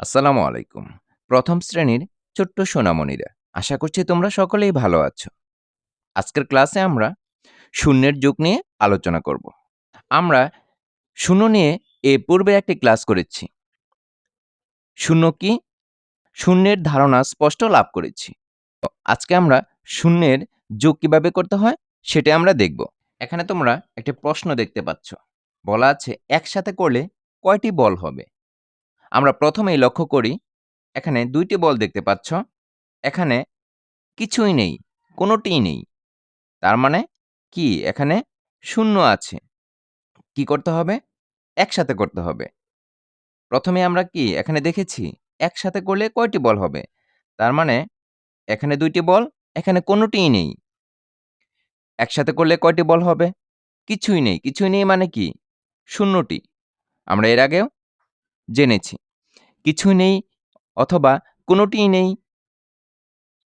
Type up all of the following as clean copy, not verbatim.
আসসালামু আলাইকুম। প্রথম শ্রেণীর ছোট্ট সোনামণিরা, আশা করছি তোমরা সকলেই ভালো আছো। আজকের ক্লাসে আমরা শূন্যের যুগ নিয়ে আলোচনা করব। আমরা শূন্য নিয়ে পূর্বে একটি ক্লাস করেছি। শূন্য কি? শূন্যের ধারণা স্পষ্ট লাভ করেছি। আজকে আমরা শূন্যের যোগ কিভাবে করতে হয় সেটা আমরা দেখব। এখানে তোমরা একটি প্রশ্ন দেখতে পাচ্ছ। বলা আছে একসাথে করলে কয়টি বল হবে? আমরা প্রথমেই লক্ষ্য করি, এখানে ২টি বল দেখতে পাচ্ছ। এখানে কিছুই নেই, কোনোটিই নেই। তার মানে কি? এখানে শূন্য আছে। কি করতে হবে? একসাথে করতে হবে। প্রথমে আমরা কি এখানে দেখেছি? একসাথে করলে কয়টি বল হবে? তার মানে এখানে ২টি বল, এখানে কোনোটিই নেই। একসাথে করলে কয়টি বল হবে? কিছুই নেই। কিছুই নেই মানে কি? শূন্যটি। আমরা এর আগেও জেনেছি। কিছুই নেই অথবা কোনোটিই নেই।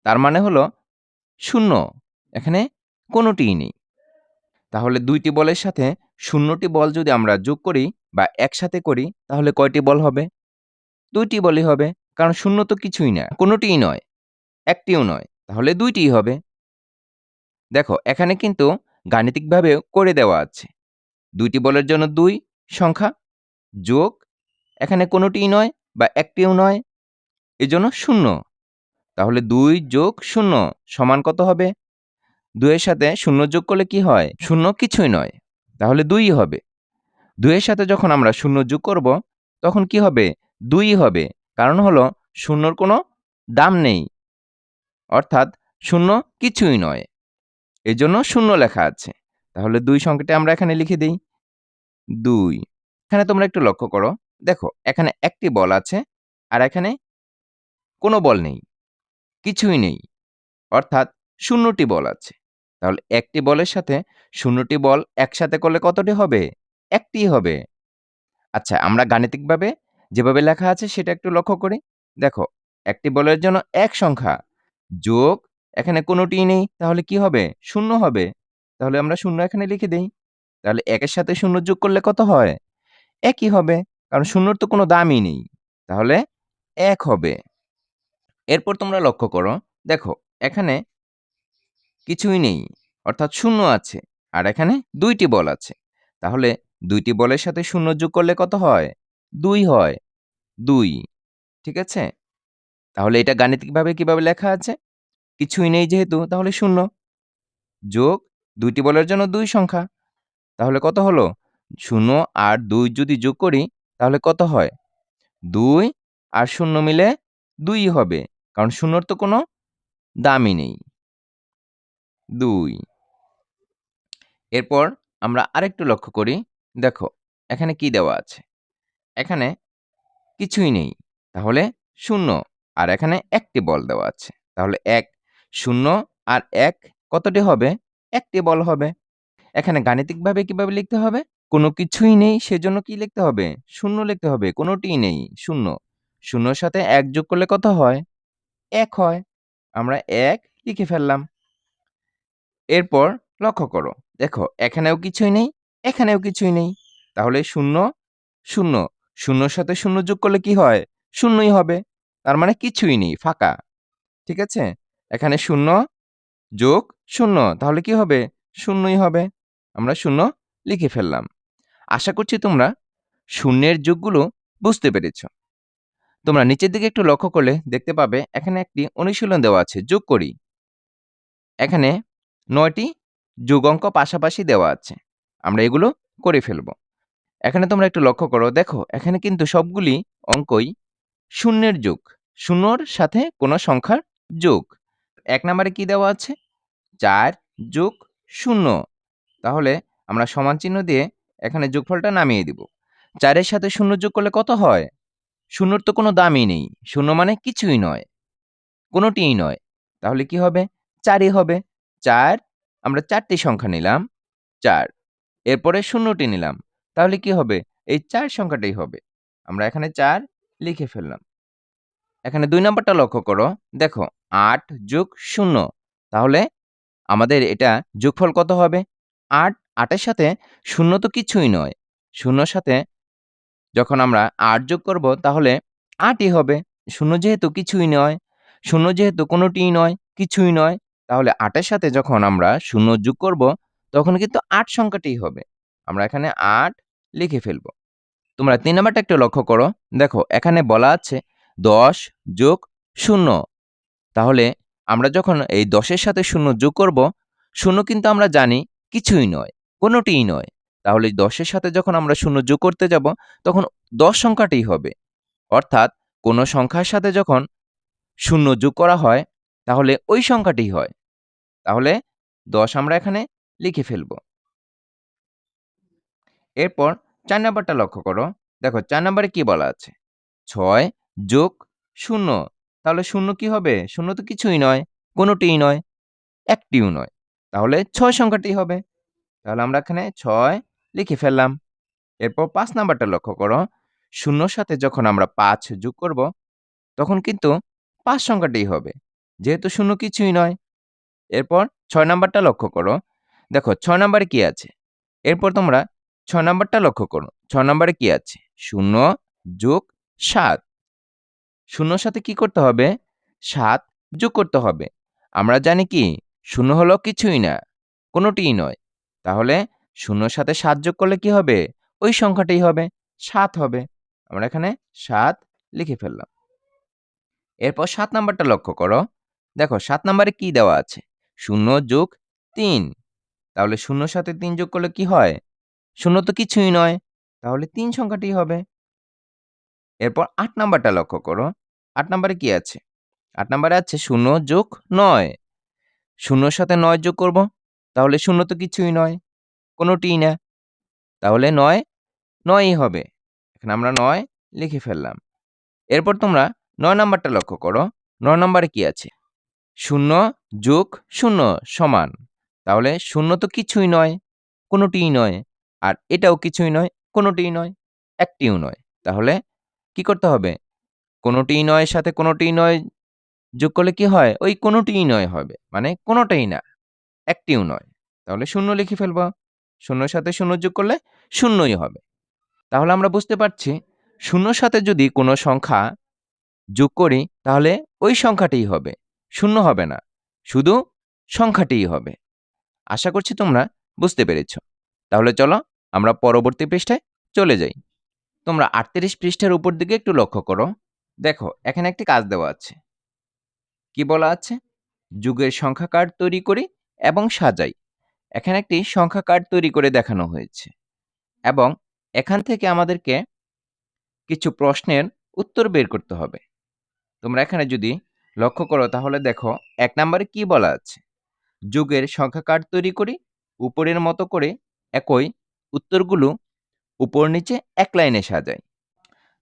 তার মানে হলো শূন্য। এখানে কোনোটিই নেই। তাহলে ২টি বলের সাথে ০টি বল যদি আমরা যোগ করি বা একসাথে করি, তাহলে কয়টি বল হবে? ২টি বলই হবে। কারণ ০ তো কিছুই না, কোনোটিই নয়, একটিও নয়। তাহলে ২টিই হবে। দেখো, এখানে কিন্তু গাণিতিকভাবেও করে দেওয়া আছে। ২টি বলের জন্য ২ সংখ্যা যোগ এখানে কোনোটিই নয় বা একটিও নয়, এজন্য ০। তাহলে ২ যোগ ০ সমান কত হবে? ২ এর সাথে ০ যোগ করলে কি হয়? ০ কিছুই নয়। তাহলে ২ই হবে। ২ এর সাথে যখন আমরা ০ যোগ করব, তখন কি হবে? ২ই হবে। কারণ হলো ০র কোনো দাম নেই। অর্থাৎ ০ কিছুই নয়। এজন্য ০ লেখা আছে। তাহলে ২ সংখ্যাটি আমরা এখানে লিখে দেই। ২। এখানে তোমরা একটু লক্ষ্য করো। দেখো, এখানে একটি বল আছে আর এখানে কোনো বল নেই। কিছুই নেই। অর্থাৎ ০টি বল আছে। তাহলে একটি বলের সাথে ০টি বল একসাথে করলে কতটি হবে? একটিই হবে। আচ্ছা, আমরা গাণিতিকভাবে যেভাবে লেখা আছে সেটা একটু লক্ষ্য করি। দেখো, একটি বলের জন্য ১ সংখ্যা যোগ এখানে কোনোটিই নেই, তাহলে কি হবে? ০ হবে। তাহলে আমরা ০ এখানে লিখে দেই। তাহলে ১ এর সাথে ০ যোগ করলে কত হয়? ১ই হবে। কারণ ০র তো কোনো দামই নেই। তাহলে ১ হবে। এরপর তোমরা লক্ষ্য করো। দেখো, এখানে কিছুই নেই। অর্থাৎ ০ আছে। আর এখানে ২টি বল আছে। তাহলে ২টি বলের সাথে ০ যোগ করলে কত হয়? ২ হয়। ২। ঠিক আছে? তাহলে এটা গাণিতিকভাবে কিভাবে লেখা আছে? কিছুই নেই যেহেতু, তাহলে ০ যোগ ২টি বলের জন্য ২ সংখ্যা। তাহলে কত হলো? ০ আর ২ যদি যোগ করি, তাহলে কত হয়? ২ আর ০ মিলে ২ হবে। কারণ ০র তো কোনো দামই নেই। ২। এরপর আমরা আরেকটু লক্ষ্য করি। দেখো, এখানে কি দেওয়া আছে? এখানে কিছুই নেই। তাহলে ০ আর এখানে একটি বল দেওয়া আছে। তাহলে ১, ০ আর ১ কতটি হবে? একটি বল হবে। এখানে গাণিতিকভাবে কিভাবে লিখতে হবে? কোনো কিছুই নেই, সেজন্য কি লিখতে হবে? ০ লিখতে হবে। কোনোটিই নেই, ০। ০ র সাথে ১ যোগ করলে কত হয়? ১ হয়। আমরা ১ লিখে ফেললাম। এরপর লক্ষ্য করো। দেখো, এখানেও কিছুই নেই, এখানেও কিছুই নেই। তাহলে ০, ০। ০ র সাথে ০ যোগ করলে কি হয়? ০ই হবে। তার মানে কিছুই নেই, ফাঁকা। ঠিক আছে? এখানে ০ যোগ ০ তাহলে কি হবে? ০ই হবে। আমরা ০ লিখে ফেললাম। আশা করছি তোমরা শূন্যের যোগগুলো বুঝতে পেরেছ। তোমরা নিচের দিকে একটু লক্ষ্য করলে দেখতে পাবে এখানে একটি অনুশীলন দেওয়া আছে। যোগ করি। এখানে ৯ টি যোগ অঙ্ক পাশাপাশি দেওয়া আছে। আমরা এগুলো করে ফেলব। এখানে তোমরা একটু লক্ষ্য করো। দেখো, এখানে কিন্তু সবগুলি অঙ্কই শূন্যের যোগ। ০ র সাথে কোনো সংখ্যার যোগ। ১ নাম্বারে কি দেওয়া আছে? ৪ যোগ ০। তাহলে আমরা সমান চিহ্ন দিয়ে এখানে যোগফলটা নামিয়ে দিব। ৪ এর সাথে ০ যোগ করলে কত হয়? ০ র তো কোনো দামই নেই। ০ মানে কিছুই নয়, কোনোটিই নয়। তাহলে কি হবে? ৪ই হবে। ৪ আমরা ৪টি সংখ্যা নিলাম, ৪। এরপরে ০টি নিলাম। তাহলে কি হবে? এই ৪ সংখ্যাটাই হবে। আমরা এখানে ৪ লিখে ফেললাম। এখানে ২ নাম্বারটা লক্ষ্য করো। দেখো, ৮ যোগ ০। তাহলে আমাদের এটা যোগফল কত হবে? ৮, ৮ এর সাথে ০ তো কিছুই নয়। ০ র সাথে যখন আমরা ৮ যোগ করব, তাহলে 8ই হবে। শূন্য যেহেতু কিছুই নয়, শূন্য যেহেতু কোনোটিই নয়, কিছুই নয়, তাহলে 8 এর সাথে যখন আমরা শূন্য যোগ করব, তখন কিন্তু 8 সংখ্যাটিই হবে। আমরা এখানে 8 লিখে ফেলব। তোমরা ৩ নাম্বারটা একটু লক্ষ্য করো। দেখো এখানে বলা আছে ১০ যোগ ০। তাহলে আমরা যখন এই ১০ এর সাথে ০ যোগ করব, ০ কিন্তু আমরা জানি কিছুই নয়, কোনোটিই নয়। তাহলে ১০ এর সাথে যখন আমরা ০ যোগ করতে যাব, তখন ১০ সংখ্যাটিই হবে। অর্থাৎ কোনো সংখ্যার সাথে যখন ০ যোগ করা হয়, তাহলে ওই সংখ্যাটিই হয়। তাহলে ১০ আমরা এখানে লিখে ফেলব। এরপর ৪ নাম্বারটা লক্ষ্য করো। দেখো ৪ নাম্বারে কি বলা আছে? ৬ যোগ ০। তাহলে ০ কি হবে? ০ তো কিছুই নয়, কোনোটিই নয়, একটিও নয়। তাহলে ৬ সংখ্যাটি হবে। তাহলে আমরা এখানে ৬ লিখে ফেললাম। এরপর ৫ নাম্বারটা লক্ষ্য করো। ০ র সাথে যখন আমরা ৫ যোগ করব, তখন কিন্তু ৫ সংখ্যাটিই হবে। যেহেতু ০ কিছুই নয়। এরপর ৬ নাম্বারটা লক্ষ্য করো। দেখো ৬ নাম্বারে কি আছে? এরপর তোমরা ৬ নাম্বারটা লক্ষ্য করো। ৬ নাম্বারে কি আছে? ০ যোগ ৭। ০ র সাথে কি করতে হবে? ৭ যোগ করতে হবে। আমরা জানি কি? ০ হলো কিছুই না, কোনোটিই নয়। তাহলে ০ র সাথে ৭ যোগ করলে কি হবে? ওই সংখ্যাটাই হবে, ৭ হবে। আমরা এখানে ৭ লিখে ফেললাম। এরপর ৭ নাম্বারটা লক্ষ্য করো। দেখো ৭ নাম্বারে কি দেওয়া আছে? ০ যোগ ৩। তাহলে ০ র সাথে ৩ যোগ করলে কি হয়? ০ তো কিছুই নয়। তাহলে ৩ সংখ্যাটিই হবে। এরপর ৮ নাম্বারটা লক্ষ্য করো। ৮ নাম্বারে কি আছে? ৮ নাম্বারে আছে ০ যোগ ৯। ০ র সাথে ৯ যোগ করব। তাহলে ০ তো কিছুই নয়, কোনোটিই না। তাহলে ৯, ৯ই হবে। এখানে আমরা ৯ লিখে ফেললাম। এরপর তোমরা ৯ নাম্বারটা লক্ষ্য করো। ৯ নাম্বারে কি আছে? ০ যোগ ০ সমান। তাহলে ০ তো কিছুই নয়, কোনোটিই নয়। আর এটাও কিছুই নয়, কোনোটিই নয়, একটিও নয়। তাহলে কি করতে হবে? কোনোটিই নয়ের সাথে কোনোটিই নয় যোগ করলে কি হয়? ওই কোনোটিই নয় হবে। মানে কোনোটাই না, একটিও নয়। তাহলে ০ লিখে ফেলব। ০ এর সাথে ০ যোগ করলে ০ই হবে। তাহলে আমরা বুঝতে পারছি ০ র সাথে যদি কোনো সংখ্যা যোগ করি, তাহলে ওই সংখ্যাটিই হবে। ০ হবে না। শুধু সংখ্যাটিই হবে। আশা করছি তোমরা বুঝতে পেরেছ। তাহলে চলো আমরা পরবর্তী পৃষ্ঠায় চলে যাই। তোমরা ৩৮ পৃষ্ঠার উপর দিকে একটু লক্ষ্য করো। দেখো এখানে একটি কাজ দেওয়া আছে। কি বলা আছে? যুগের সংখ্যা কার্ড তৈরি করি এবং সাজাই। এখানে একটি সংখ্যা কার্ড তৈরি করে দেখানো হয়েছে এবং এখান থেকে আমাদেরকে কিছু প্রশ্নের উত্তর বের করতে হবে। তোমরা এখানে যদি লক্ষ্য করো তাহলে দেখো ১ নাম্বারে কি বলা আছে? যুগের সংখ্যা কার্ড তৈরি করি, উপরের মতো করে একই উত্তরগুলো উপর নিচে এক লাইনে সাজাই।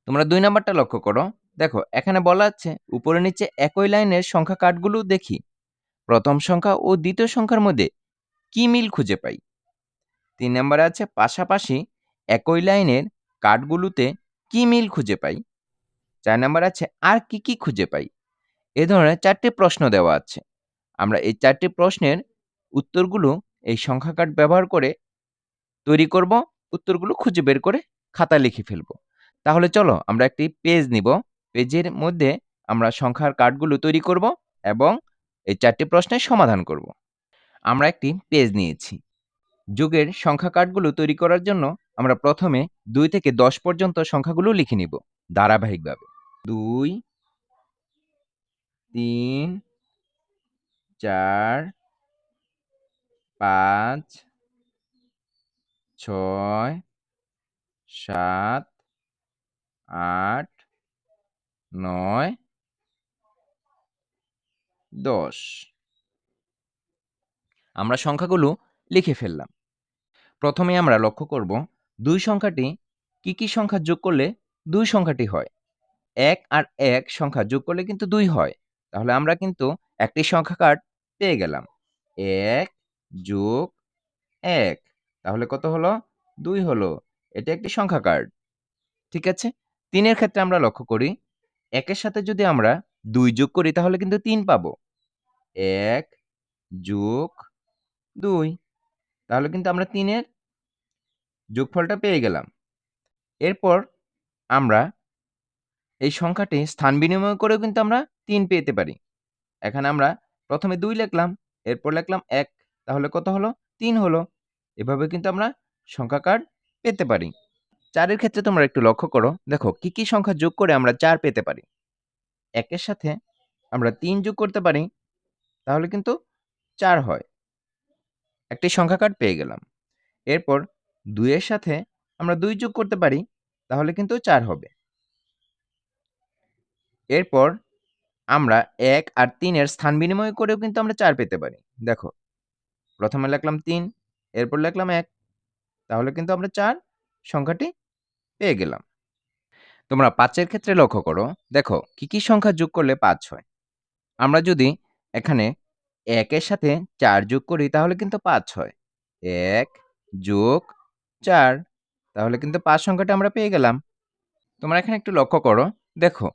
তোমরা ২ নাম্বারটা লক্ষ্য করো। দেখো এখানে বলা আছে উপরে নিচে একই লাইনের সংখ্যা কার্ডগুলো দেখি। প্রথম সংখ্যা ও দ্বিতীয় সংখ্যার মধ্যে কি মিল খুঁজে পাই? ৩ নাম্বারে আছে পাশাপাশি একই লাইনের কার্ডগুলোতে কি মিল খুঁজে পাই? ৪ নাম্বার আছে আর কি খুঁজে পাই? এ ধরনের ৪ টি প্রশ্ন দেওয়া আছে। আমরা এই ৪ টি প্রশ্নের উত্তরগুলো এই সংখ্যা কার্ড ব্যবহার করে তৈরি করব। উত্তরগুলো খুঁজে বের করে খাতায় লিখে ফেলব। তাহলে চলো আমরা একটি পেজ নিব। পেজের মধ্যে আমরা সংখ্যার কার্ডগুলো তৈরি করব এবং এই ৪ টি প্রশ্নের সমাধান করব। আমরা একটি পেজ নিয়েছি। যুগের সংখ্যা কার্ডগুলো তৈরি করার জন্য আমরা প্রথমে ২ থেকে ১০ পর্যন্ত সংখ্যাগুলো লিখে নিব ধারাবাহিকভাবে। ২, ৩, ৪, ৫, ৬, ৭, ৮, ৯, ১০। আমরা সংখ্যাগুলো লিখে ফেললাম। প্রথমে আমরা লক্ষ্য করব ২ সংখ্যাটি কি সংখ্যা যোগ করলে ২ সংখ্যাটি হয়। ১ আর ১ সংখ্যা যোগ করলে কিন্তু ২ হয়। তাহলে আমরা কিন্তু একটি সংখ্যা কার্ড পেয়ে গেলাম। ১ যোগ ১ তাহলে কত হলো? ২ হলো। এটা একটি সংখ্যা কার্ড। ঠিক আছে? ৩ এর ক্ষেত্রে আমরা লক্ষ্য করি। ১ এর সাথে যদি আমরা ২ যোগ করি তাহলে কিন্তু ৩ পাবো। ১ যোগ ২ তাহলে কিন্তু আমরা ৩ এর যোগফলটা পেয়ে গেলাম। এরপর আমরা এই সংখ্যাটি স্থান বিনিময় করেও কিন্তু আমরা ৩ পেতে পারি। এখানে আমরা প্রথমে ২ লিখলাম, এরপর লিখলাম ১, তাহলে কত হলো? ৩ হলো। এভাবে কিন্তু আমরা সংখ্যাকার পেতে পারি। ৪ এর ক্ষেত্রে তোমরা একটু লক্ষ্য করো। দেখো কি সংখ্যা যোগ করে আমরা ৪ পেতে পারি? ১ এর সাথে আমরা ৩ যোগ করতে পারি, তাহলে কিন্তু ৪ হয়। একটি সংখ্যাকার পেয়ে গেলাম। এরপর ২ এর সাথে আমরা ২ যোগ করতে পারি, তাহলে কিন্তু ৪ হবে। এরপর আমরা ১ আর ৩ এর স্থান বিনিময় করেও কিন্তু আমরা ৪ পেতে পারি। দেখো, প্রথমে লিখলাম ৩, এরপর লিখলাম ১, তাহলে কিন্তু আমরা ৪ সংখ্যাটি পেয়ে গেলাম। তোমরা ৫ এর ক্ষেত্রে লক্ষ্য করো। দেখো কি সংখ্যা যোগ করলে ৫ হয়? আমরা যদি এখানে ১ এর সাথে ৪ যোগ করি, তাহলে কিন্তু ৫ হয়। ১ যোগ ৪, তাহলে কিন্তু ৫ সংখ্যাটা আমরা পেয়ে গেলাম। তোমরা এখানে একটু লক্ষ্য করো। দেখো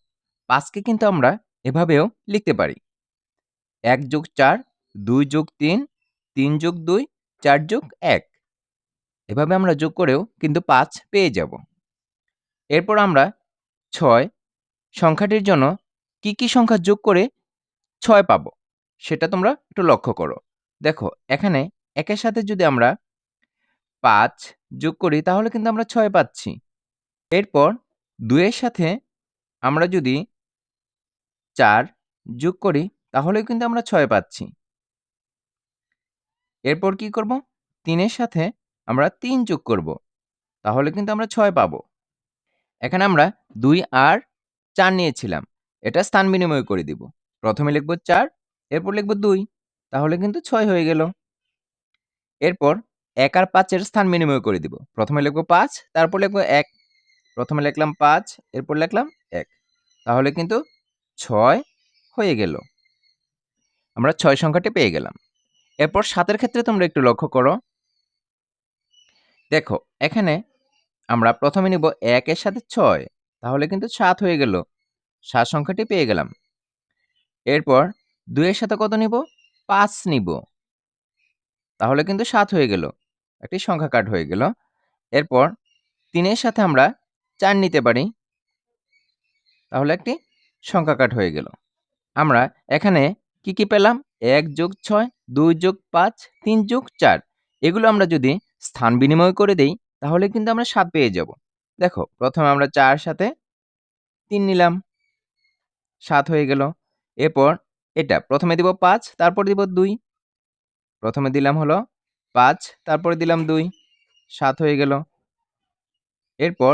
৫ কে কিন্তু আমরা এভাবেও লিখতে পারি। ১ যোগ ৪, ২ যোগ ৩, ৩ যোগ ২, ৪ যোগ ১। এভাবে আমরা যোগ করেও কিন্তু ৫ পেয়ে যাব। এরপর আমরা ৬ সংখ্যাটির জন্য কি সংখ্যা যোগ করে ৬ পাবো? সেটা তোমরা একটু লক্ষ্য করো। দেখো এখানে ১ এর সাথে যদি আমরা ৫ যোগ করি, তাহলে কিন্তু আমরা ৬ পাচ্ছি। এরপর ২ এর সাথে আমরা যদি ৪ যোগ করি, তাহলেও কিন্তু আমরা ৬ পাচ্ছি। এরপর কি করব? ৩ এর সাথে আমরা ৩ যোগ করব, তাহলে কিন্তু আমরা ৬ পাবো। এখানে আমরা ২ আর ৪ নিয়েছিলাম। এটা স্থান বিনিময় করে দিব। প্রথমে লিখব ৪, এরপর লিখব ২, তাহলে কিন্তু ৬ হয়ে গেল। এরপর ১ আর ৫ এর স্থান বিনিময় করে দিব। প্রথমে লিখব ৫, তারপর লিখব ১। প্রথমে লিখলাম ৫, এরপর লিখলাম ১, তাহলে কিন্তু ৬ হয়ে গেল। আমরা ৬ সংখ্যাটি পেয়ে গেলাম। এরপর ৭ এর ক্ষেত্রে তোমরা একটু লক্ষ্য করো। দেখো এখানে আমরা প্রথমে নিব ১ এর সাথে ৬, তাহলে কিন্তু ৭ হয়ে গেল। ৭ সংখ্যাটি পেয়ে গেলাম। এরপর ২ এর সাথে কত নিব? ৫ নিব। তাহলে কিন্তু ৭ হয়ে গেল। একটি সংখ্যা কাট হয়ে গেল। এরপর ৩ এর সাথে আমরা ৪ নিতে পারি। তাহলে একটি সংখ্যা কাট হয়ে গেল। আমরা এখানে কি পেলাম? ১ যোগ ৬, ২ যোগ ৫, ৩ যোগ ৪। এগুলো আমরা যদি স্থান বিনিময় করে দেই, তাহলে কিন্তু আমরা ৭ পেয়ে যাব। দেখো প্রথমে আমরা ৪ সাথে ৩ নিলাম, ৭ হয়ে গেল। এরপর এটা প্রথমে দিব ৫, তারপর দিব ২। প্রথমে দিলাম হলো ৫, তারপরে দিলাম ২, ৭ হয়ে গেল। এরপর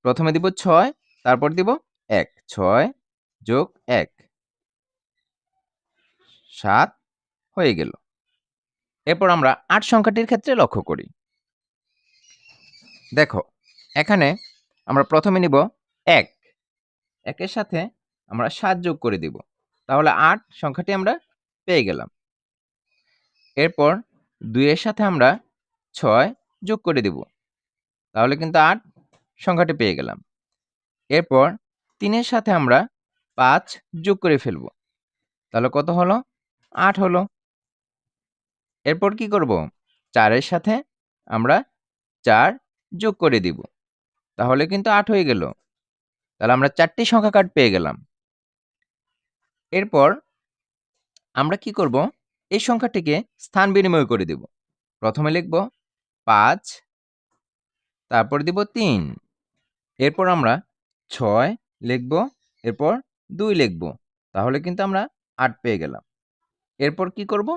প্রথমে দিব ৬, তারপর দিব ১, ৬ যোগ ১, ৭ হয়ে গেল। এরপর আমরা ৮ সংখ্যাটির ক্ষেত্রে লক্ষ্য করি। দেখো এখানে আমরা প্রথমে নিব ১, ১ এর সাথে আমরা ৭ যোগ করে দিব, তাহলে ৮ সংখ্যাটি আমরা পেয়ে গেলাম। এরপর ২ এর সাথে আমরা ৬ যোগ করে দিব, তাহলে কিন্তু ৮ সংখ্যাটি পেয়ে গেলাম। এরপর ৩ এর সাথে আমরা ৫ যোগ করে ফেলব, তাহলে কত হলো? ৮ হলো। এরপর কি করব? ৪ এর সাথে আমরা ৪ যোগ করে দিব, তাহলে কিন্তু ৮ হয়ে গেল। তাহলে আমরা ৪টি সংখ্যা কার্ড পেয়ে গেলাম। এরপর আমরা কি করব? এই সংখ্যাটিকে স্থান বিনিময় করে দেব। প্রথমে লিখব ৫, তারপর দিব ৩। এরপর আমরা ৬ লিখব, এরপর ২ লিখব, তাহলে কিন্তু আমরা ৮ পেয়ে গেলাম। এরপর কি করব?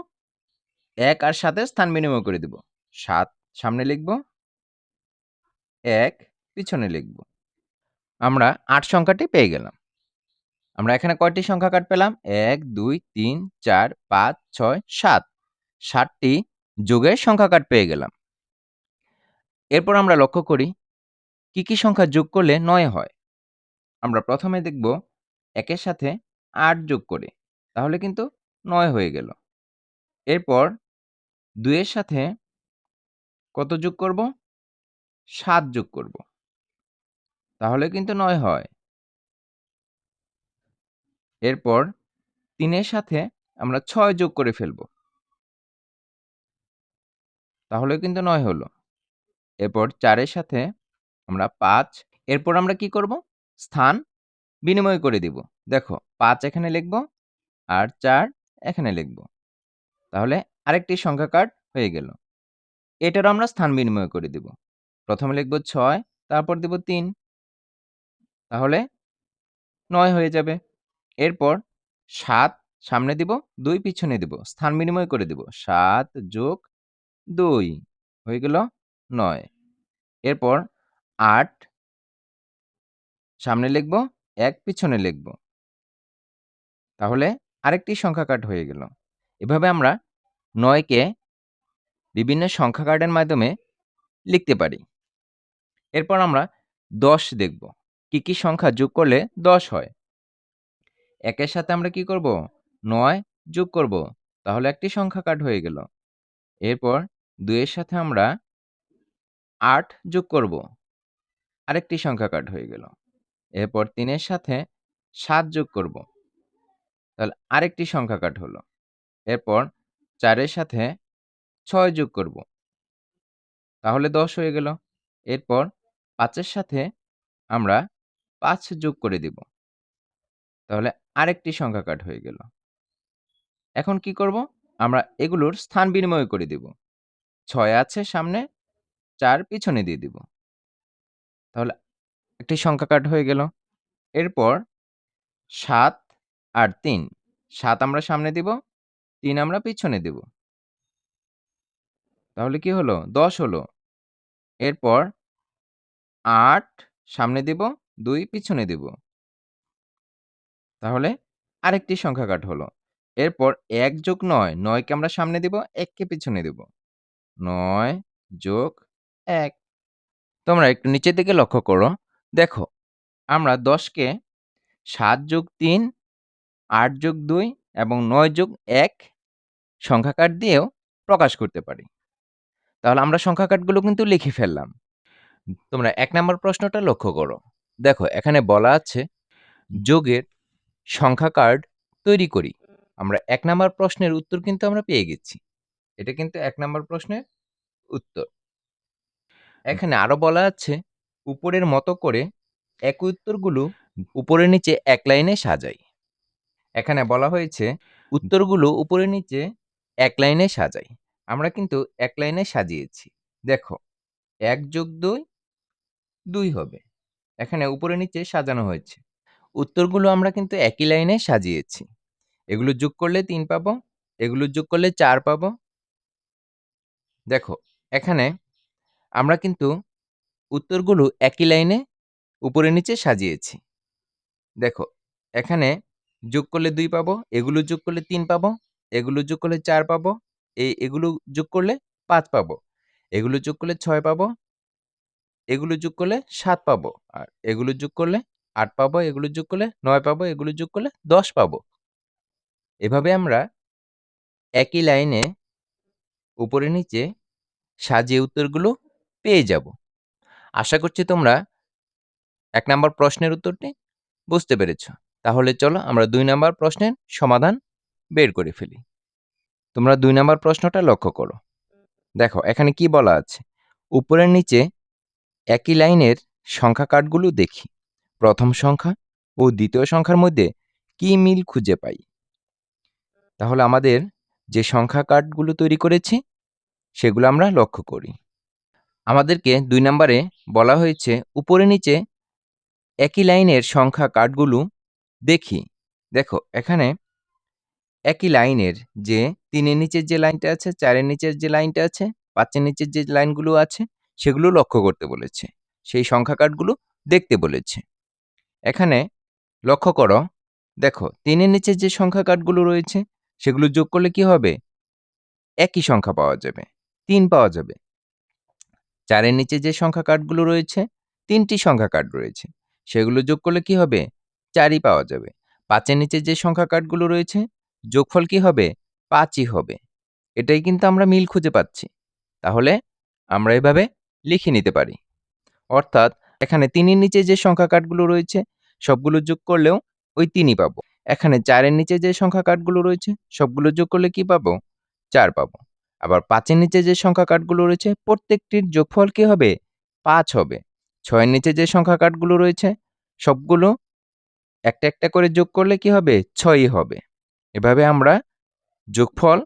১ আর ৭ এর স্থান বিনিময় করে দিব। ৭ সামনে লিখব, ১ পিছনে লিখব। আমরা ৮ সংখ্যাটি পেয়ে গেলাম। আমরা এখানে কয়টি সংখ্যা কার্ড পেলাম? ১, ২, ৩, ৪, ৫, ৬, ৭। ৭টি যোগের সংখ্যা কার্ড পেয়ে গেলাম। এরপর আমরা লক্ষ্য করি কি সংখ্যা যোগ করলে ৯ হয়? আমরা প্রথমে দেখব ১ এর সাথে ৮ যোগ করে, তাহলে কিন্তু ৯ হয়ে গেল। এরপর ২ এর সাথে কত যোগ করব? ৭ যোগ করব, তাহলে কিন্তু ৯ হয়। এরপর ৩ এর সাথে আমরা ৬ যোগ করে ফেলব, তাহলে কিন্তু ৯ হলো। এরপর ৪ এর সাথে আমরা ৫, এরপর আমরা কি করব? স্থান বিনিময় করে দিব। দেখো ৫ এখানে লিখব আর ৪ এখানে লিখব। তাহলে আরেকটি সংখ্যা কার্ড হয়ে গেল। এটারও আমরা স্থান বিনিময় করে দিব। প্রথমে লিখব ৬, তারপর দিব ৩, তাহলে ৯ হয়ে যাবে। এরপর ৭ সামনে দিব, ২ পিছনে দিব, স্থান বিনিময় করে দিব। ৭ যোগ ২ হয়ে গেল ৯। এরপর ৮ সামনে লিখব, ১ পিছনে লিখব, তাহলে আরেকটি সংখ্যা কার্ড হয়ে গেল। এভাবে আমরা ৯ কে বিভিন্ন সংখ্যা কার্ডের মাধ্যমে লিখতে পারি। এরপর আমরা ১০ দেখব। কি, কি সংখ্যা যোগ করলে ১০ হয়? ১ এর সাথে আমরা কি করব? ৯ যোগ করব, তাহলে একটি সংখ্যা কার্ড হয়ে গেল। এরপর ২ এর সাথে আমরা ৮ যোগ করব, আরেকটি সংখ্যা কার্ড হয়ে গেল। এরপর ৩ এর সাথে ৭ যোগ করব, তাহলে আরেকটি সংখ্যা কার্ড হলো। এরপর ৪ এর সাথে ৬ যোগ করব, তাহলে ১০ হয়ে গেল। এরপর ৫ এর সাথে আমরা ৫ যোগ করে দিব, তাহলে আরেকটি সংখ্যা কার্ড হয়ে গেল। এখন কি করব? আমরা এগুলোর স্থান বিনিময় করে দিব। ৬ আছে সামনে, ৪ পিছনে দিয়ে দিব, তাহলে একটি সংখ্যা কার্ড হয়ে গেল। এরপর ৭ আর ৩, ৭ আমরা সামনে দিব, ৩ আমরা পিছনে দিব, তাহলে কি হলো? ১০ হলো। এরপর ৮ সামনে দিব, ২ পিছনে দিব, তাহলে আরেকটি সংখ্যা কার্ড হলো। এরপর ১ যোগ ৯, ৯ কে আমরা সামনে দিব, ১ কে পিছনে দিব, ৯ যোগ ১। তোমরা একটু নিচের দিকে লক্ষ্য করো। দেখো, আমরা ১০ কে ৭ যোগ ৩, ৮ যোগ ২ এবং ৯ যোগ ১ সংখ্যা কার্ড দিয়েও প্রকাশ করতে পারি। তাহলে আমরা সংখ্যা কার্ডগুলো কিন্তু লিখে ফেললাম। তোমরা ১ নাম্বার প্রশ্নটা লক্ষ্য করো। দেখো, এখানে বলা আছে যোগের সংখ্যা কার্ড তৈরি করি। আমরা ১ নাম্বার প্রশ্নের উত্তর কিন্তু আমরা পেয়ে গেছি। এটা কিন্তু ১ নাম্বার প্রশ্নের উত্তর। এখানে আরো বলা আছে উপরের মতো করে একই উত্তরগুলো উপরে নিচে এক লাইনে সাজাই। এখানে বলা হয়েছে উত্তরগুলো উপরে নিচে এক লাইনে সাজাই। আমরা কিন্তু এক লাইনে সাজিয়েছি। দেখো, ১ যোগ ২, ২ হবে। এখানে উপরে নিচে সাজানো হয়েছে। উত্তরগুলো আমরা কিন্তু একই লাইনে সাজিয়েছি। এগুলো যোগ করলে ৩ পাবো, এগুলো যোগ করলে ৪ পাবো। দেখো, এখানে আমরা কিন্তু উত্তরগুলো একই লাইনে উপরে নিচে সাজিয়েছি। দেখো, এখানে যোগ করলে ২ পাবো, এগুলো যোগ করলে ৩ পাবো, এগুলো যোগ করলে ৪ পাবো, এগুলো যোগ করলে ৫ পাবো, এগুলো যোগ করলে ৬ পাবো, এগুলো যোগ করলে ৭ পাবো, আর এগুলো যোগ করলে ৮ পাবো, এগুলো যোগ করলে ৯ পাবো, এগুলো যোগ করলে ১০ পাবো। এভাবে আমরা একই লাইনে উপরে নিচে সাজিয়ে উত্তরগুলো পেয়ে যাব। আশা করছি তোমরা ১ নাম্বার প্রশ্নের উত্তরটি বুঝতে পেরেছ। তাহলে চলো আমরা ২ নাম্বার প্রশ্নের সমাধান বের করে ফেলি। তোমরা ২ নাম্বার প্রশ্নটা লক্ষ্য করো। দেখো, এখানে কি বলা আছে? উপরের নিচে একই লাইনের সংখ্যা কার্ডগুলো দেখি। প্রথম সংখ্যা ও দ্বিতীয় সংখ্যার মধ্যে কি মিল খুঁজে পাই? তাহলে আমাদের যে সংখ্যা কার্ডগুলো তৈরি করেছি সেগুলো আমরা লক্ষ্য করি। আমাদেরকে ২ নাম্বারে বলা হয়েছে উপরে নিচে একই লাইনের সংখ্যা কার্ডগুলো দেখি। দেখো, এখানে একই লাইনের যে ৩ এর নিচের যে লাইনটা আছে, ৪ এর নিচের যে লাইনটা আছে, ৫ এর নিচের যে লাইনগুলো আছে সেগুলো লক্ষ্য করতে বলেছে। সেই সংখ্যা কার্ডগুলো দেখতে বলেছে। এখানে লক্ষ্য করো, দেখো ৩ এর নিচে যে সংখ্যা কার্ডগুলো রয়েছে সেগুলো যোগ করলে কি হবে? একই সংখ্যা পাওয়া যাবে, ৩ পাওয়া যাবে। ৪ এর নিচে যে সংখ্যা কার্ডগুলো রয়েছে, ৩টি সংখ্যা কার্ড রয়েছে। সেগুলো যোগ করলে কি হবে? ৪ই পাওয়া যাবে। ৫ এর নিচে যে সংখ্যা কার্ডগুলো রয়েছে, যোগফল কি হবে? ৫ই হবে। এটাই কিন্তু আমরা মিল খুঁজে পাচ্ছি। তাহলে আমরা এভাবে লিখে নিতে পারি। অর্থাৎ এখানে ৩ এর নিচে যে সংখ্যা কার্ডগুলো রয়েছে সবগুলো যোগ করলেও ওই ৩ই পাবো। এখানে ৪ এর নিচে যে সংখ্যা কার্ডগুলো রয়েছে সবগুলো যোগ করলে কি পাবো? ৪ পাবো। আবার ৫ এর নিচে যে সংখ্যা কার্ডগুলো রয়েছে প্রত্যেকটির যোগফল কি হবে? ৫ হবে। ৬ এর নিচে যে সংখ্যা কার্ডগুলো রয়েছে সবগুলো একটা, একটা করে যোগ করলে কি হবে? ৬ই হবে। এভাবে আমরা যোগফল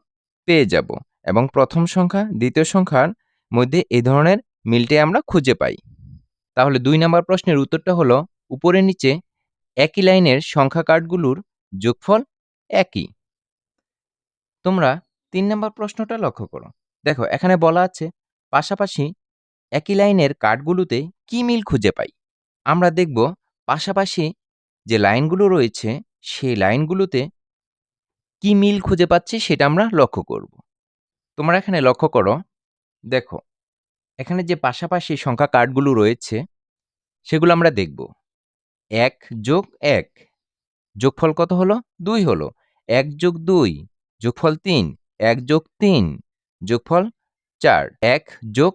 পেয়ে যাব এবং প্রথম সংখ্যা, দ্বিতীয় সংখ্যার মধ্যে এই ধরনের মিলটাই আমরা খুঁজে পাই। তাহলে ২ নাম্বার প্রশ্নের উত্তরটা হলো, উপরে নিচে একই লাইনের সংখ্যা কার্ডগুলোর যোগফল একই। তোমরা ৩ নাম্বার প্রশ্নটা লক্ষ্য করো। দেখো এখানে বলা আছে, পাশাপাশি একই লাইনের কার্ডগুলোতে কি মিল খুঁজে পাই? আমরা দেখব পাশাপাশি যে লাইনগুলো রয়েছে, সেই লাইনগুলোতে কি মিল খুঁজে পাচ্ছি সেটা আমরা লক্ষ্য করব। তোমরা এখানে লক্ষ্য করো, দেখো এখানে যে পাশাপাশি সংখ্যা কার্ডগুলো রয়েছে, সেগুলো আমরা দেখব। ১ যোগ ১ যোগফল কত হলো? ২ হলো। ১ যোগ ২ যোগফল ৩, ১ যোগ ৩ যোগফল ৪, ১ যোগ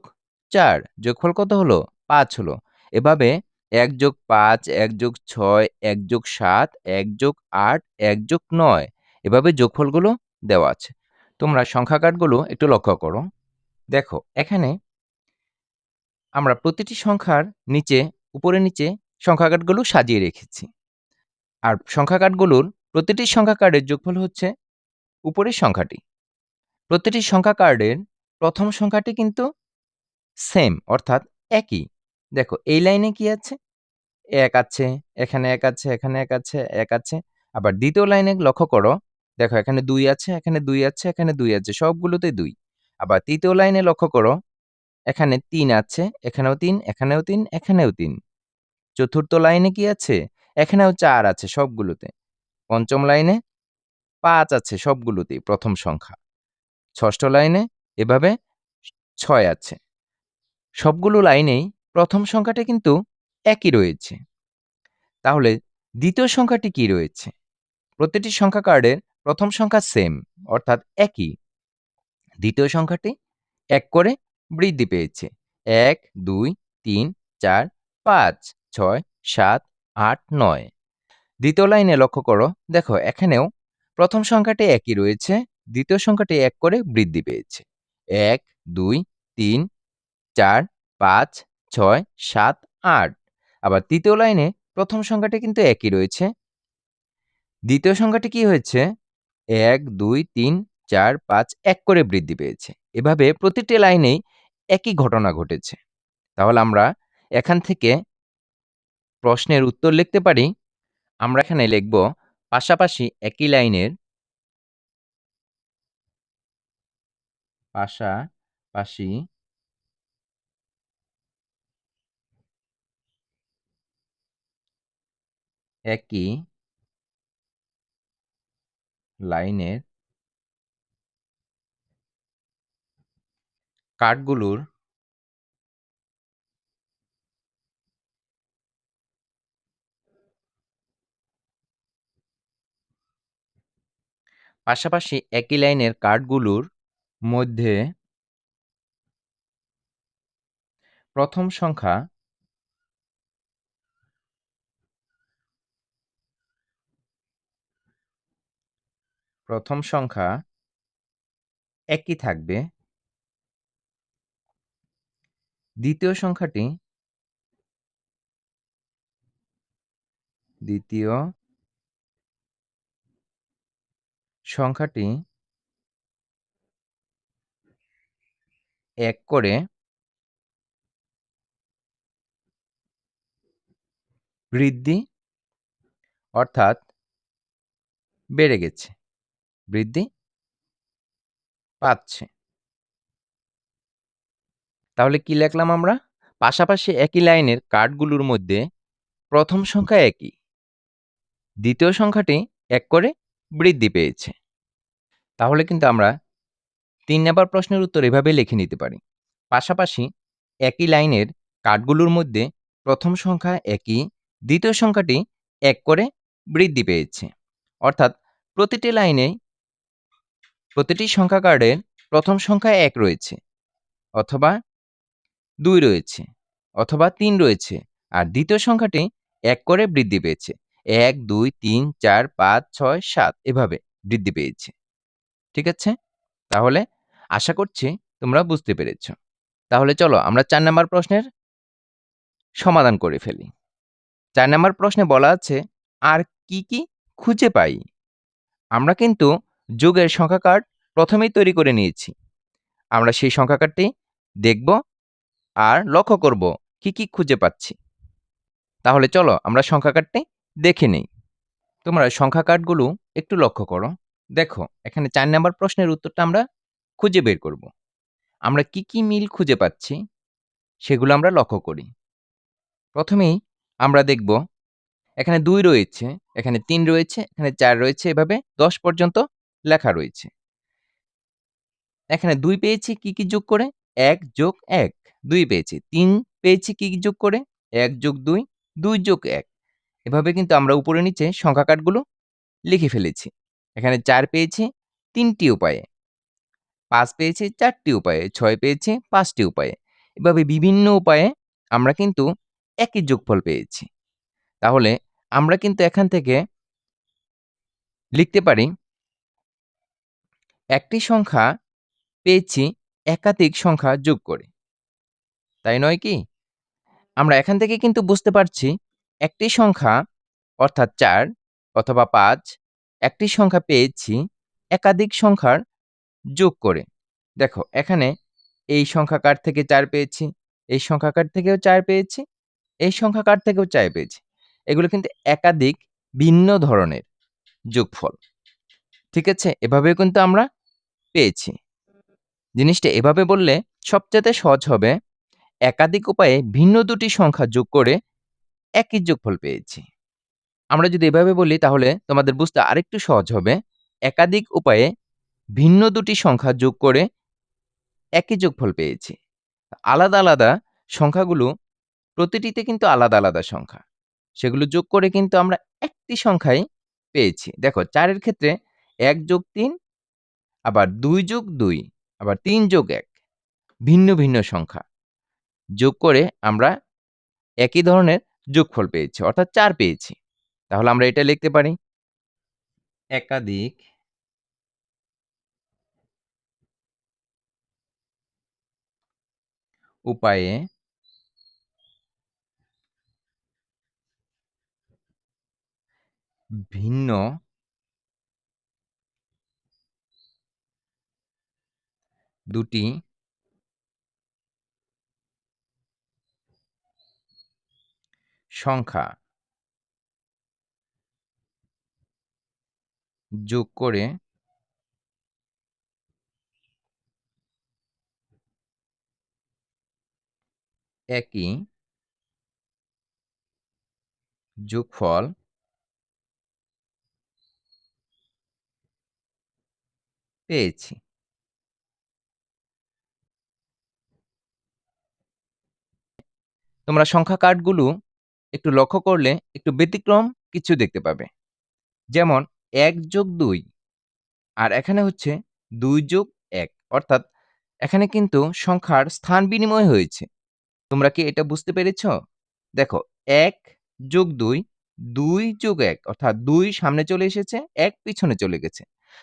৪ যোগফল কত হলো? ৫ হলো। এভাবে ১ যোগ ৫, ১ যোগ ৬, ১ যোগ ৭, ১ যোগ ৮, ১ যোগ ৯ এভাবে যোগফলগুলো দেওয়া আছে। তোমরা সংখ্যা কার্ডগুলো একটু লক্ষ্য করো। দেখো এখানে আমরা প্রতিটি সংখ্যার নিচে, উপরে নিচে সংখ্যা কার্ডগুলো সাজিয়ে রেখেছি। আর সংখ্যা কার্ডগুলোর প্রতিটি সংখ্যা কার্ডের যোগফল হচ্ছে উপরের সংখ্যাটি। প্রতিটি সংখ্যা কার্ডের প্রথম সংখ্যাটি কিন্তু সেম, অর্থাৎ একই। দেখো এই লাইনে কি আছে? ১ আছে, এখানে ১ আছে, এখানে ১ আছে, ১ আছে। আবার দ্বিতীয় লাইনে লক্ষ্য করো, দেখো এখানে ২ আছে, এখানে ২ আছে, এখানে ২ আছে, সবগুলোতেই ২। আবার তৃতীয় লাইনে লক্ষ্য করো, এখানে ৩ আছে, এখানেও ৩, এখানেও ৩, এখানেও ৩। চতুর্থ লাইনে কি আছে? এখানেও ৪ আছে সবগুলোতে। পঞ্চম লাইনে ৫ আছে সবগুলোতেই, প্রথম সংখ্যা। ষষ্ঠ লাইনে এভাবে ৬ আছে। সবগুলো লাইনেই প্রথম সংখ্যাটা কিন্তু একই রয়েছে। তাহলে দ্বিতীয় সংখ্যাটি কি রয়েছে? প্রতিটি সংখ্যা কার্ডের প্রথম সংখ্যা সেম, অর্থাৎ একই। দ্বিতীয় সংখ্যাটি ১ করে বৃদ্ধি পেয়েছে। ১, ২, ৩, ৪, ৫, ৬, ৭, ৮, ৯। দ্বিতীয় লাইনে লক্ষ্য করো, দেখো এখানেও প্রথম সংখ্যাটি একই রয়েছে, দ্বিতীয় সংখ্যাটি ১ করে বৃদ্ধি পেয়েছে। ১, ২, ৩, ৪, ৫, ৬, ৭, ৮। আবার তৃতীয় লাইনে প্রথম সংখ্যাটি কিন্তু একই রয়েছে, দ্বিতীয় সংখ্যাটি কি হয়েছে? ১, ২, ৩, ৪, ৫ ১ করে বৃদ্ধি পেয়েছে। এভাবে প্রতিটি লাইনেই একই ঘটনা ঘটেছে। তাহলে আমরা এখান থেকে প্রশ্নের উত্তর লিখতে পারি। আমরা এখানে লিখব, পাশাপাশি একই লাইনের, পাশাপাশি একই লাইনের কার্ডগুলোর পাশাপাশি একই লাইনের কার্ডগুলোর মধ্যে প্রথম সংখ্যা একই থাকবে। দ্বিতীয় সংখ্যাটি ১ করে বৃদ্ধি, অর্থাৎ বেড়ে গেছে, বৃদ্ধি পাচ্ছে। তাহলে কি লিখলাম আমরা? পাশাপাশি একই লাইনের কার্ডগুলোর মধ্যে প্রথম সংখ্যা একই, দ্বিতীয় সংখ্যাটি ১ করে বৃদ্ধি পেয়েছে। তাহলে কিন্তু আমরা ৩ নাম্বার প্রশ্নের উত্তর এভাবে লিখে নিতে পারি। পাশাপাশি একই লাইনের কার্ডগুলোর মধ্যে প্রথম সংখ্যা একই, দ্বিতীয় সংখ্যাটি ১ করে বৃদ্ধি পেয়েছে। অর্থাৎ প্রতিটি লাইনেই প্রতিটি সংখ্যা কার্ডের প্রথম সংখ্যা ১ রয়েছে, অথবা ২ রয়েছে, অথবা ৩ রয়েছে। আর দ্বিতীয় সংখ্যাটি ১ করে বৃদ্ধি পেয়েছে। ১, ২, ৩, ৪, ৫, ৬, ৭ এভাবে বৃদ্ধি পেয়েছে। ঠিক আছে? তাহলে আশা করছি তোমরা বুঝতে পেরেছ। তাহলে চলো আমরা ৪ নাম্বার প্রশ্নের সমাধান করে ফেলি। ৪ নাম্বার প্রশ্নে বলা আছে, আর কি কি খুঁজে পাই। আমরা কিন্তু যোগের সংখ্যা কার্ড প্রথমেই তৈরি করে নিয়েছি। আমরা সেই সংখ্যা কার্ডটি দেখব আর লক্ষ্য করব কি কি খুঁজে পাচ্ছি। তাহলে চলো আমরা সংখ্যা কার্ডটি দেখে নেই। তোমরা সংখ্যা কার্ডগুলো একটু লক্ষ্য করো। দেখো এখানে ৪ নাম্বার প্রশ্নের উত্তরটা আমরা খুঁজে বের করব। আমরা কি কি মিল খুঁজে পাচ্ছি সেগুলো আমরা লক্ষ্য করি। প্রথমেই আমরা দেখব এখানে ২ রয়েছে, এখানে ৩ রয়েছে, এখানে ৪ রয়েছে, এভাবে ১০ পর্যন্ত লেখা রয়েছে। এখানে ২ পেয়েছি কি কি যোগ করে? ১ যোগ ১ ২ পেয়েছি। ৩ পেয়েছি কি কি যোগ করে? ১ যোগ ২ ২ যোগ ১। এভাবে কিন্তু আমরা উপরে নিচে সংখ্যা কার্ডগুলো লিখে ফেলেছি। এখানে ৪ পেয়েছি ৩ টি উপায়ে, ৫ পেয়েছি ৪ টি উপায়ে, ৬ পেয়েছি ৫ টি উপায়ে। এভাবে বিভিন্ন উপায়ে আমরা কিন্তু একই যোগফল পেয়েছি। তাহলে আমরা কিন্তু এখান থেকে লিখতে পারি একটি সংখ্যা পেয়েছি একাধিক সংখ্যা যোগ করে। তাই নয় কি? আমরা এখান থেকে কিন্তু বুঝতে পারছি একটি সংখ্যা অর্থাৎ ৪ অথবা ৫ একটি সংখ্যা পেয়েছি একাধিক সংখ্যার যোগ করে। দেখো এখানে এই সংখ্যা কার্ড থেকে ৪ পেয়েছি, এই সংখ্যা কার্ড থেকেও ৪ পেয়েছি, এই সংখ্যা কার্ড থেকেও ৪ পেয়েছি। এগুলো কিন্তু একাধিক ভিন্ন ধরনের যোগফল। ঠিক আছে? এভাবেও কিন্তু আমরা পেয়েছি। জিনিসটা এভাবে বললে সবচাইতে সহজ হবে। একাধিক উপায়ে ভিন্ন দুটি সংখ্যা যোগ করে একই যোগফল পেয়েছি। আমরা যদি এভাবে বলি তাহলে তোমাদের বুঝতে আরেকটু সহজ হবে। একাধিক উপায়ে ভিন্ন দুটি সংখ্যা যোগ করে একই যোগফল পেয়েছি। আলাদা, আলাদা সংখ্যাগুলো প্রতিটিতে কিন্তু আলাদা, আলাদা সংখ্যা। সেগুলো যোগ করে কিন্তু আমরা একটি সংখ্যাই পেয়েছি। দেখো ৪ এর ক্ষেত্রে ১ যোগ ৩, আবার ২ যোগ ২, আবার ৩ যোগ ১ ভিন্ন, ভিন্ন সংখ্যা যোগ করে আমরা একই ধরনের যোগফল পেয়েছি, অর্থাৎ ৪ পেয়েছি। তাহলে আমরা এটা লিখতে পারি একাধিক উপায়ে ভিন্ন দুটি সংখ্যা যোগ করে একই যোগফল পেয়েছি। তোমরা সংখ্যা কার্ডগুলো একটু লক্ষ্য করলে একটু ব্যতিক্রম কিছু দেখতে পাবে। যেমন ১ যোগ ২ আর এখানে হচ্ছে ২ যোগ ১, অর্থাৎ এখানে কিন্তু সংখ্যার স্থান বিনিময় হয়েছে। তোমরা কি এটা বুঝতে পেরেছ? দেখো ১ যোগ ২, ২ যোগ ১, অর্থাৎ ২ সামনে চলে এসেছে, ১ পিছনে চলে গেছে।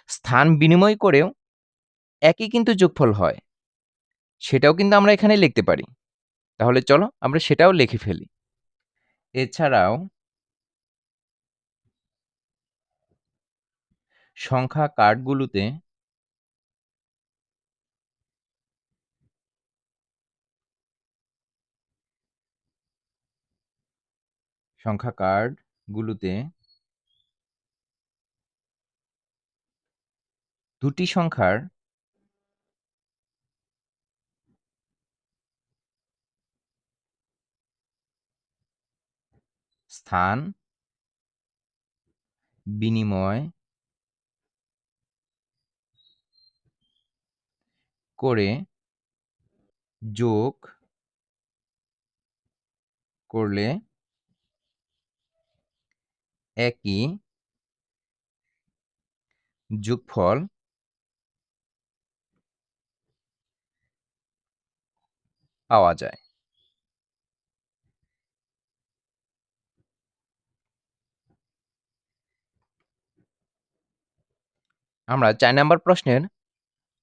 স্থান বিনিময় করেও একই কিন্তু যোগফল হয়। সেটাও কিন্তু আমরা এখানে লিখতে পারি। তাহলে চলো আমরা সেটাও লিখে ফেলি। এছাড়াও সংখ্যা কার্ডগুলোতে সংখ্যা কার্ডগুলোতে দুটি সংখ্যার স্থান বিনিময় করে যোগ করলে একই যোগফল পাওয়া যায়। আমরা ৪ নাম্বার প্রশ্নের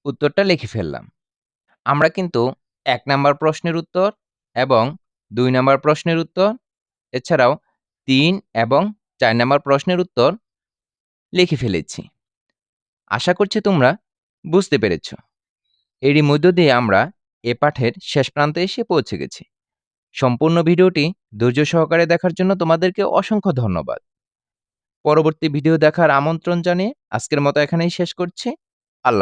উত্তরটা লিখে ফেললাম। আমরা কিন্তু ১ নাম্বার প্রশ্নের উত্তর এবং ২ নাম্বার প্রশ্নের উত্তর, এছাড়াও ৩ এবং 4 নাম্বার প্রশ্নের উত্তর লিখে ফেলেছি। আশা করছি তোমরা বুঝতে পেরেছ। এরই মধ্য দিয়ে আমরা এ পাঠের শেষ প্রান্তে এসে পৌঁছে গেছি। সম্পূর্ণ ভিডিওটি ধৈর্য সহকারে দেখার জন্য তোমাদেরকে অসংখ্য ধন্যবাদ। পরবর্তী ভিডিও দেখার আমন্ত্রণ জানিয়ে আজকের মতো এখানেই শেষ করছি। আল্লাহ